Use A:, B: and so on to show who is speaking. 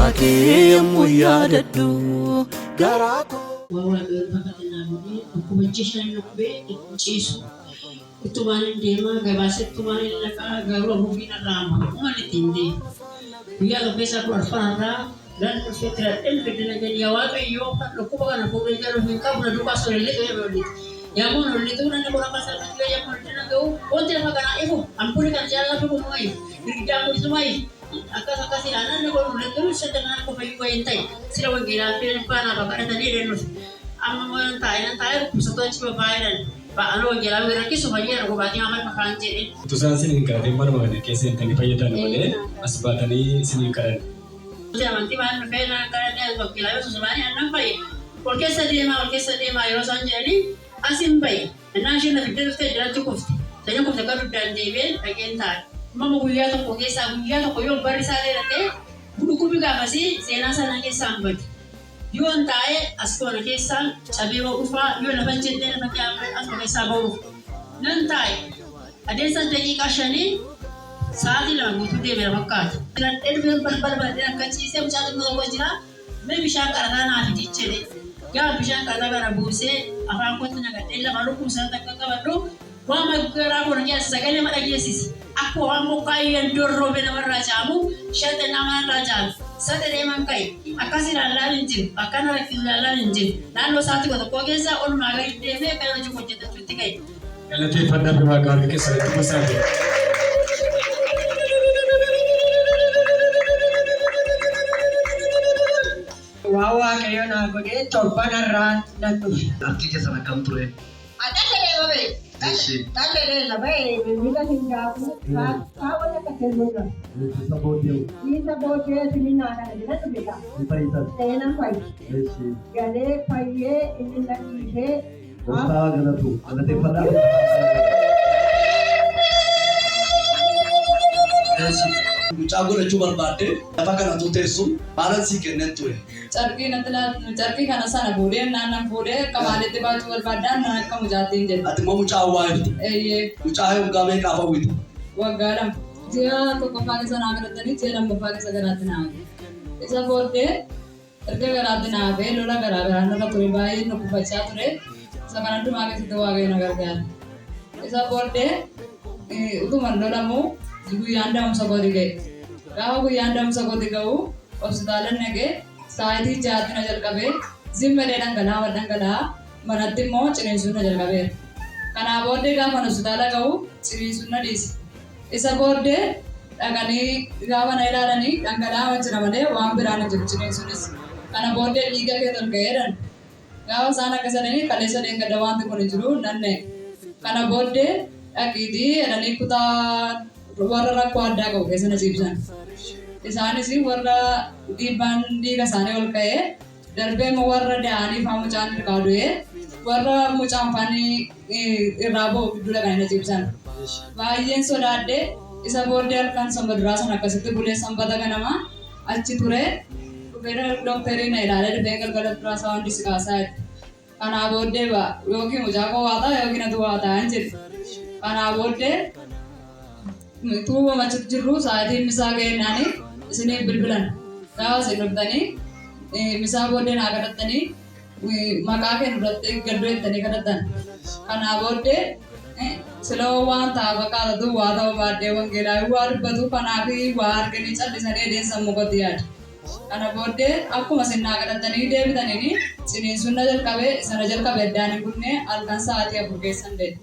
A: Ake muyadadu garako.
B: Wawa berpakaian ini aku mencisahkan nukbe cisu. Itu mana dema gabaset itu mana laka garu mungkin ramah mana tindi. Dia lebih keluar fara dan berfitrat dengan nyawa kayu kan lupa kan aku belajar hingga bulan lupa sore itu ya berarti. Yang mana itu nanti kurang pasal juga yang mana itu oh tidak makan ibu ampun kan jalan tu kumai tidak aku semai. Akas silanan na ko terus sa tanan ko payuwayntay sila wag ginapin pa na babae tani rin ang mga tayo sa tuwan si babae pa ano wag ginapin rin kiso maliya ko bati amat makanjir
C: tusan sinin ka rin mana magana kesi tangi payetan wale asbatani sinin ka rin
B: jaman timan pena karanya wag ginapin sa sabani anang pay porque sa dema yo sanjali asim pay national fitness ka dira tukuf tayo ko sa karu dan debe agenta mama kuya to ko yung bari sale rate buku biga masih sena sana ke sambat yon tae asko na ke sal sabi mo ufa yon na banjin din na kaya asko ke sabaw nan tae ade san tagi kashani saadi la gutu de mera makkat nan edbe bal din kan ci sem cha no wajira me bisha karana na hijichere ya bisha karana na buse afan ko tana ga della maluku sa ta ka bado wa magara ko na sagale madagi sisi aku amo kayan dorro bena marajamu shate nama rajal sate de mankai akasi lalin jin akana lalin jin nalo sati ko ko gesa on magai de me kana ju ko jeta chuti kai
C: galati fadda bima gar ke sare to sabe
D: wawa kayo na ko de torpanaran natu
E: arti ke sana kam ture
D: ada sele babe
E: Yes.
D: Tale de la bae mira hinga ka wala ka kelura Isa bote sinina na de tu beta tena pai gale paiye inna kihe
E: Cago cuma bate, apa kan tu tesu, balan sih kenen tu.
F: Carki kana sana bude, nana bude, kamane te baat jual badan, nana kamu jati je.
E: Ati mau cawa itu.
F: Ye.
E: Cawa yang kami kafa itu.
F: Wagaram. Dia to kapane sana agar tani, jelam bapake sagarat na. Isa bude, erke garat na be, lola garat, nana turi bai, nuku baca ture, sagaran tu mage situ age nagar gan. Isa bude, itu mandola mu. Ibu yanda umsagodi gay. Gawa yanda umsagodi gau. Hospitalan nege. Saidi jati najar kabe. Zimmere dangala. Manati mo cinisun najar kabe. Kana borde ga hospitala gau. Cinisun nadis. Isa borde. Agani gawa nairalani dangala macamane. Wambirana cinisun. Kana borde liga ke terkairan. Gawa sana kesanani kalesa dengar dawan tu konjuru nanne. Kana borde. Akidi adani kuta. Warra kuada kau kesana cipsan. Isane sih warra di bandi kasane ol kaye. Darbe mau warra dani famu candi kaudue. Warra mau campani rabo dulu kan cipsan. Bayen sodade isa border kan sambadra sana kasitu boleh sambada kan nama. Aci ture. Kupera dokterin nailale bengal galat prasawan disikasa. Karena border ba yogi mujago wata yogi natu wata anjir. Karena border tuwa macam jiru saat ini misalnya nani sini berbulan, kalau sebelumnya misal borde nak kata ni makaken berarti kedua tani kata karena borde selawan tak bakal tu wada wada wangela war batu panapi war kini cari sana dia semua kotiar karena borde aku masih nak kata ni dia bitan ini sini sunajal kabe dan ibunya alkan saat ya bukan sande